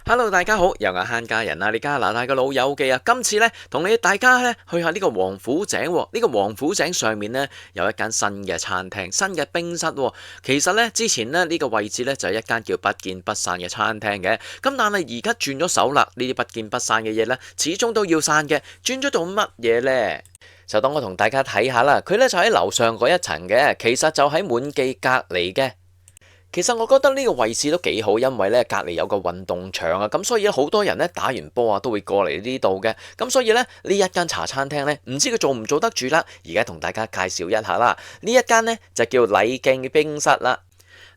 Hello，大家好，又係慳家人啊！你加拿大嘅老友記啊，今次呢，同大家呢去下呢個王府井喎。呢個王府井上面呢，有一間新嘅餐廳，新嘅冰室喎。其實呢，之前呢個位置呢，就係一間叫不見不散嘅餐廳嘅。咁但係而家轉咗手啦，呢啲不見不散嘅嘢呢，始終都要散嘅。轉咗做乜嘢呢？就等我同大家睇下啦。佢呢就喺樓上嗰一層嘅，其實就喺滿記隔離嘅。其實我覺得呢個位置都幾好，因為呢隔離有個運動場啊，咁所以好多人呢打完波啊都會過嚟呢度嘅，咁所以呢，呢一間茶餐廳呢，唔知佢做唔做得住啦，而家同大家介紹一下啦，呢一間呢，就叫禮敬冰室啦。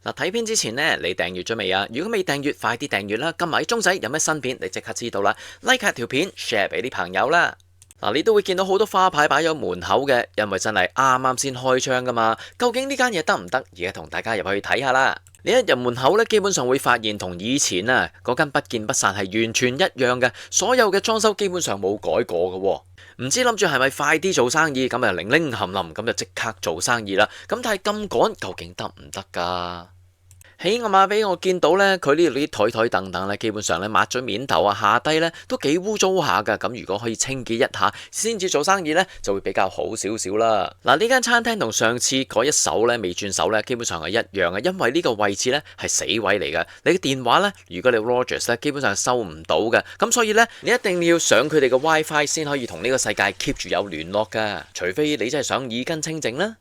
嗱，睇片之前呢，你訂閱咗未啊？如果未訂閱，快啲訂閱啦，撳埋鐘仔，有咩新片你即刻知道啦。Like 下條片 ，share 俾啲朋友啦。嗱，你都會見到好多花牌擺咗門口嘅，因為真係啱啱先開張噶嘛。究竟呢間嘢得唔得？而家同大家入去睇下啦。你一入門口呢，基本上會發現同以前啊嗰間不見不散係完全一樣嘅，所有嘅裝修基本上冇改過嘅喎。唔知諗住係咪快啲做生意，咁啊零零冚冧咁就即刻做生意啦。咁但係咁趕，究竟得唔得㗎？起碼俾我見到呢，佢呢度啲台凳凳呢，基本上呢抹咗面頭啊，下低呢都幾污糟下噶。咁如果可以清潔一下，先至做生意呢，就會比較好少少啦。嗱，呢間餐廳同上次嗰一手呢未轉手呢，基本上係一樣嘅，因為呢個位置呢係死位嚟嘅。你嘅電話呢，如果你 Rogers 呢，基本上係收唔到嘅。咁所以呢，你一定要上佢哋嘅 WiFi 先可以同呢個世界 keep 住有聯絡噶。除非你真係想耳根清淨啦。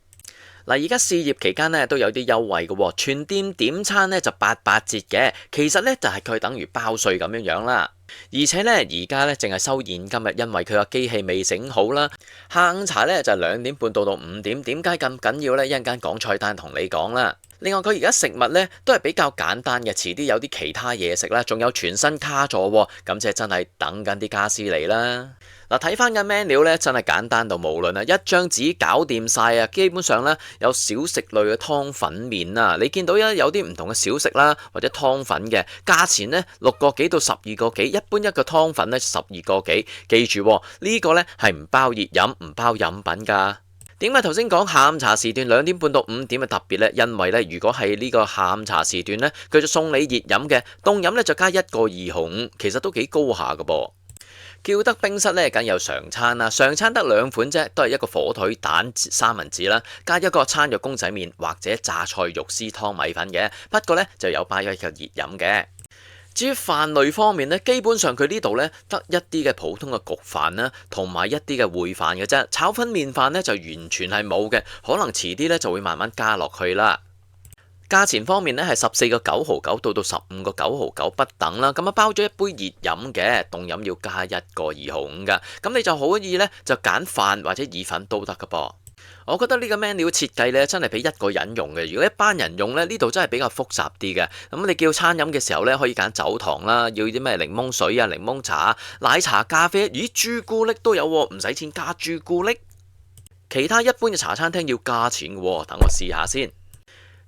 嗱，而家試業期間呢都有啲優惠嘅喎，全店點餐呢就88折嘅，其實呢就係佢等於包稅咁樣樣啦。而且呢，而家呢淨係收現金嘅，因為佢個機器未整好啦。下午茶呢就2點半到5點，點解咁緊要呢？一陣間講菜單同你講啦。另外佢而家食物呢都係比較簡單嘅，遲啲有啲其他嘢食啦，仲有全新卡座喎，咁即係真係等緊啲家私嚟啦。嗱，睇翻嘅 menu 咧，真係簡單到無論啊，一張紙搞掂晒啊！基本上咧有小食類嘅湯粉麵啊，你見到有啲唔同嘅小食啦，或者湯粉嘅價錢呢6個幾到12個幾，一般一個湯粉呢12個幾。記住呢個呢係唔包熱飲，唔包飲品㗎。點解頭先講下午茶時段2點半到5點嘅特別呢？因為呢，如果係呢個下午茶時段呢，佢就送你熱飲嘅，凍飲呢就加1個2毫5，其實都幾高下㗎噃。叫得冰室呢，梗有常餐啦。常餐得2款啫，都係一個火腿蛋三文治啦，加一個餐肉公仔麵或者榨菜肉絲湯米粉嘅。不過呢，就有擺一個熱飲嘅。至於飯類方面呢，基本上佢呢度呢，得一啲嘅普通嘅焗飯啦，同埋一啲嘅燴飯嘅啫。炒粉麵飯呢，就完全係冇嘅，可能遲啲呢，就會慢慢加落去啦。價錢方面呢，係14個9毫9到15個9毫9不等啦，咁啊包咗一杯熱飲嘅，凍飲要加1個2毫5噶，咁你就可以呢，就揀飯或者意粉都得噶噃。我覺得呢個 menu 設計呢，真係俾一個人用嘅，如果一班人用呢，呢度真係比較複雜啲嘅。咁你叫餐飲嘅時候呢，可以揀酒堂啦，要啲咩檸檬水啊、檸檬茶、奶茶、咖啡，咦朱古力都有喎，唔使錢加朱古力。其他一般嘅茶餐廳要加錢喎，等我試下先。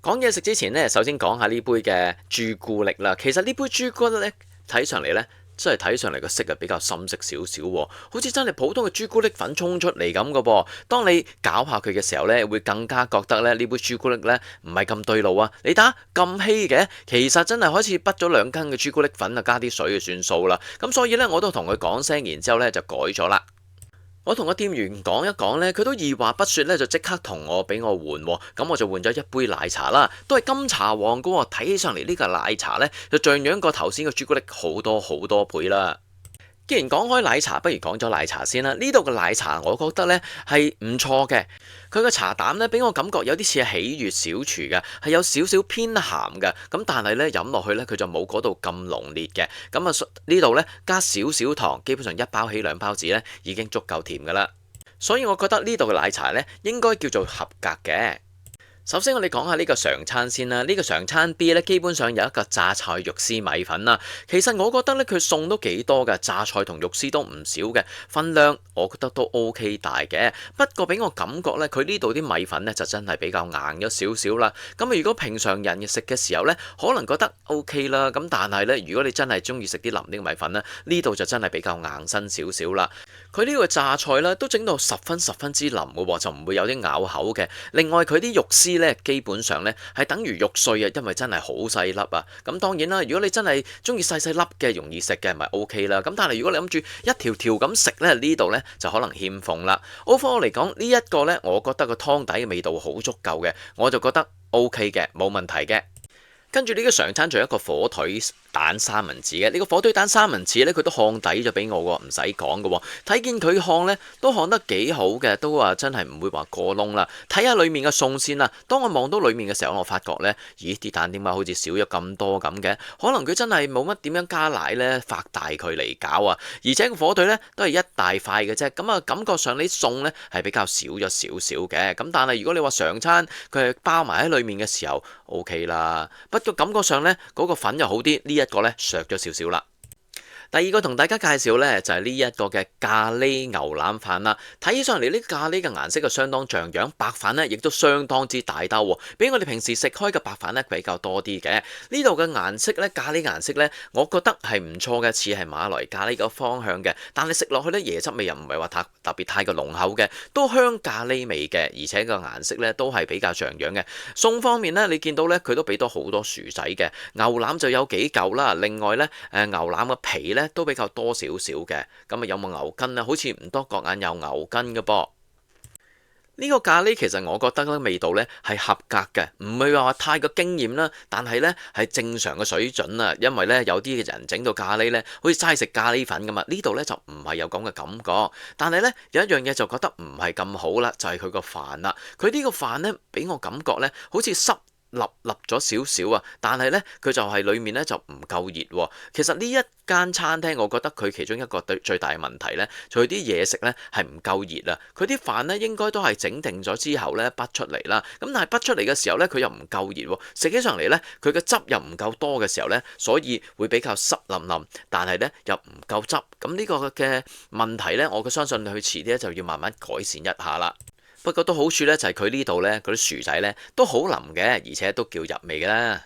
講嘢食之前呢，首先講下呢杯嘅朱古力啦。其實呢杯朱古力呢，睇上嚟呢，真係睇上嚟個色係比較深色少少喎，好似真係普通嘅朱古力粉沖出嚟咁嘅噃。當你攪下佢嘅時候呢，會更加覺得呢杯朱古力呢唔係咁對路啊！你打咁稀嘅，其實真係好似畢咗2斤嘅朱古力粉啊，加啲水就算數啦。咁所以呢，我都同佢講聲，然之後呢就改咗啦。我同個店員講一講呢，佢都二話不說呢，就即刻同我俾我換，咁我就換咗一杯奶茶啦，都係金茶王噶喎，睇起上嚟呢個奶茶呢，就像樣過頭先個朱古力好多好多倍啦。既然講開奶茶，不如講咗奶茶先啦。呢度嘅奶茶我覺得呢係唔錯嘅，佢個茶膽呢，俾我感覺有啲似係喜悅小廚嘅，係有少少偏鹹嘅，咁但係呢，飲落去呢，佢就冇嗰度咁濃烈嘅。咁啊呢度呢，加少少糖，基本上1包起2包止呢已經足夠甜噶啦。所以我覺得呢度嘅奶茶呢，應該叫做合格嘅。首先我哋講下呢個常餐先啦，呢個常餐 B 呢，基本上有一個榨菜肉絲米粉啦。其實我覺得呢，佢餸都幾多㗎，榨菜同肉絲都唔少嘅，分量我覺得都 OK 大嘅。不過俾我感覺呢，佢呢度啲米粉呢，就真係比較硬咗少少啦。咁如果平常人食嘅時候呢，可能覺得 OK 啦。咁但係呢，如果你真係中意食啲腍啲米粉呢，呢度就真係比較硬身少少啦。佢呢個榨菜呢，都整到十分之腍嘅喎，就唔會有啲咬口嘅。另外佢啲肉絲支呢，基本上呢係等於肉碎啊，因為真係好細粒啊。咁當然啦，如果你真係中意細細粒嘅容易食嘅，咪 OK 啦。咁但係如果你諗住一條條咁食呢，呢度呢就可能欠奉啦。overall嚟講，呢一個呢，我覺得個湯底嘅味道好足夠嘅，我就覺得 OK 嘅，冇問題嘅。跟住呢個常餐仲有一個火腿蛋三文治嘅，呢個火腿蛋三文治呢，佢都烘底咗俾我喎，唔使講嘅喎。睇見佢烘呢都烘得幾好嘅，都話真係唔會話過燶啦。睇下裡面嘅餸先啦。當我望到裡面嘅時候，我發覺呢，咦，啲蛋點解好似少咗咁多咁嘅？可能佢真係冇乜點樣加奶呢，發大佢嚟搞啊。而且個火腿呢都係一大塊嘅啫，咁啊感覺上你餸呢係比較少咗少少嘅。咁但係如果你話常餐佢係包埋喺裡面嘅時候 ，OK 啦。不過感覺上呢，嗰個粉又好啲，呢一個呢削咗少少啦。第二個同大家介紹呢，就係呢一個嘅咖喱牛腩飯啦。睇起上嚟呢咖喱嘅顏色就相當像樣，白飯呢亦都相當之大兜喎，比我哋平時食開嘅白飯呢比較多啲嘅。呢度嘅顏色呢，咖喱顏色呢，我覺得係唔錯嘅，似係馬來咖喱個方向嘅。但係食落去呢，椰汁味又唔係話特別太過濃厚嘅，都香咖喱味嘅，而且個顏色呢都係比較像樣嘅。餸方面呢，你見到呢，佢都俾多好多薯仔嘅，牛腩就有幾嚿啦。另外呢，牛腩嘅皮呢，都比較多少少嘅，咁啊有冇牛筋啊？好似唔多覺眼有牛筋嘅噃。呢個咖喱其實我覺得咧味道呢係合格嘅，唔會話太過驚豔啦，但係呢係正常嘅水準啊。因為呢有啲嘅人整到咖喱呢好似齋食咖喱粉咁嘛，呢度呢就唔係有咁嘅感覺。但係呢有一樣嘢就覺得唔係咁好啦，就係佢個飯啦。佢呢個飯呢俾我感覺呢好似濕立立咗少少啊，但係呢，佢就係裡面呢就唔夠熱喎。其實呢一間餐廳，我覺得佢其中一個最大嘅問題呢，就係啲嘢食呢係唔夠熱啊。佢啲飯呢應該都係整定咗之後呢畢出嚟啦。咁但係畢出嚟嘅時候呢，佢又唔夠熱喎。食起上嚟呢，佢嘅汁又唔夠多嘅時候呢，所以會比較濕淋淋，但係呢又唔夠汁。咁呢個嘅問題呢，我相信佢遲啲咧就要慢慢改善一下啦。不過都好處咧，就係佢呢度呢嗰啲薯仔呢都好腍嘅，而且都叫入味嘅啦。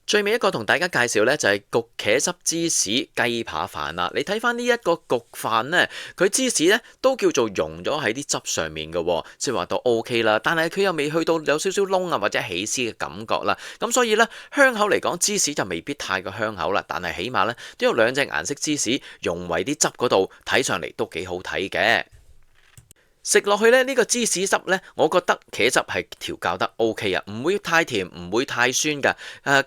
最尾一個同大家介紹呢，就係焗茄汁芝士雞扒飯啦。你睇翻呢一個焗飯呢，佢芝士呢都叫做溶咗喺啲汁上面嘅，即係話到 OK 啦。但係佢又未去到有少少燶啊或者起絲嘅感覺啦。咁所以呢，香口嚟講，芝士就未必太過香口啦。但係起碼呢，都有兩隻顏色芝士溶為啲汁嗰度，睇上嚟都幾好睇嘅。食落去呢，呢個芝士汁呢，我覺得茄汁係調教得 OK 啊，唔會太甜，唔會太酸㗎。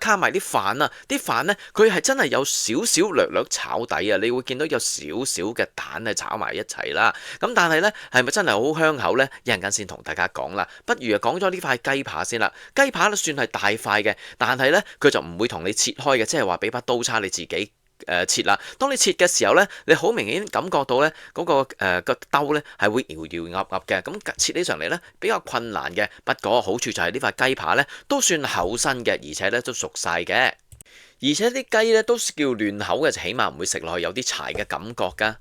加埋啲飯啊，啲飯呢，佢係真係有少少略略炒底啊，你會見到有少少嘅蛋啊炒埋一齊啦。咁但係呢，係咪真係好香口呢？一陣間先同大家講啦。不如講咗呢塊雞扒先啦。雞扒呢算係大塊嘅，但係呢，佢就唔會同你切開嘅，即係話俾把刀叉你自己切啦。當你切嘅時候呢，你好明顯感覺到呢嗰個兜呢係會搖搖噏噏嘅，咁切起上嚟呢，比較困難嘅。不過好處就係呢塊雞扒呢都算厚身嘅，而且呢都熟晒嘅，而且啲雞呢都叫嫩口嘅，就起碼唔會食落去有啲柴嘅感覺㗎。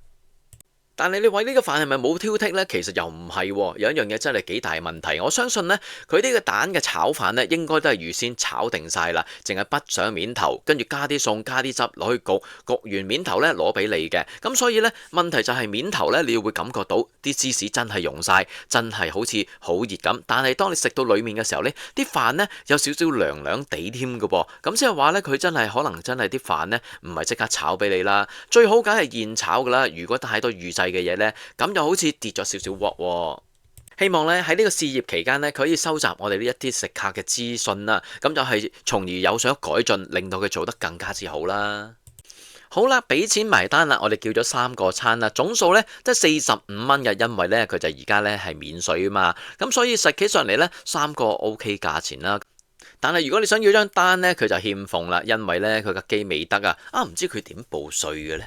但係你話呢個飯係咪冇挑剔呢？其實又唔係喎，有一樣嘢真係幾大問題。我相信呢，佢呢個蛋嘅炒飯呢，應該都係預先炒定晒啦，淨係畢上面頭，跟住加啲餸加啲汁攞去焗，焗完面頭呢攞俾你嘅。咁所以呢，問題就係面頭呢，你會感覺到啲芝士真係溶晒，真係好似好熱咁。但係當你食到裡面嘅時候呢，啲飯呢有少少涼涼地添嘅噃。咁即係話呢，佢真係可能真係啲飯呢唔係即刻炒俾你啦，最好梗係現炒㗎啦。如果太多預製嘅嘢呢，咁就好似跌咗少少鑊喎。希望呢喺呢個試業期間呢，佢可以收集我哋呢一啲食客嘅資訊啦，咁就係從而有所改進，令到佢做得更加之好啦。好啦，俾錢埋單啦，我哋叫咗3個餐啦，總數呢得45蚊嘅，因為呢佢就而家呢係免稅啊嘛，咁所以食起上嚟呢3個 OK 價錢啦。但係如果你想要張單呢，佢就欠奉啦，因為呢佢個機未得啊，唔知佢點報稅嘅呢？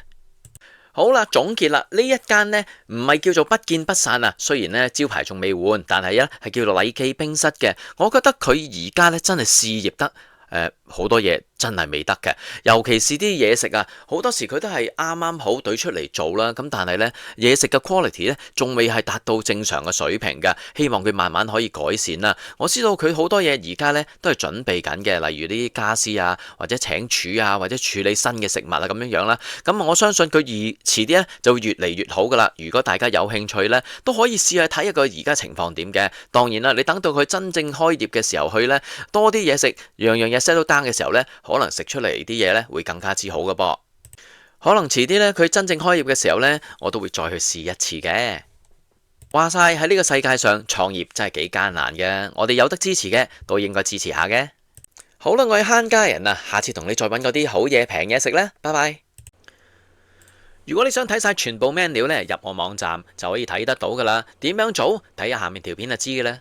好啦，總結啦，呢一間呢唔係叫做不見不散啊，雖然呢招牌仲未換，但係呢係叫做禮記冰室嘅。我覺得佢而家呢真係試業得好多嘢真係未得嘅。尤其是啲嘢食啊，好多時佢都係啱啱好攤出嚟做啦。咁但係呢，嘢食嘅 quality 呢，仲未係達到正常嘅水平㗎。希望佢慢慢可以改善啦。我知道佢好多嘢而家呢都係準備緊嘅，例如啲家私啊，或者請廚啊，或者處理新嘅食物啊咁樣啦。咁我相信佢遲啲呢就會越嚟越好噶啦。如果大家有興趣呢，都可以試下睇一個而家情況點嘅。當然啦，你等到佢真正開業嘅時候去呢，多啲嘢食，樣樣嘢 set 到 down 嘅時候呢，可能食出嚟啲嘢呢會更加之好噶噃。可能遲啲呢，佢真正開業嘅時候呢，我都會再去試一次嘅。話晒喺呢個世界上創業真係幾艱難嘅，我哋有得支持嘅都應該支持下嘅。好啦，我係慳家人啊，下次同你再揾嗰啲好嘢平嘢食啦，拜拜。如果你想睇晒全部 menu 呢，入我網站就可以睇得到噶啦。點樣做？睇下下面條片就知嘅啦。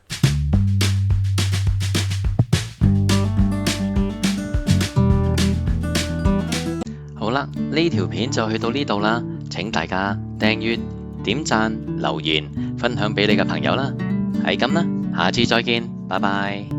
好啦，呢條片就去到呢度啦，請大家訂閱、點讚、留言、分享俾你嘅朋友啦，係咁啦，下次再見，拜拜。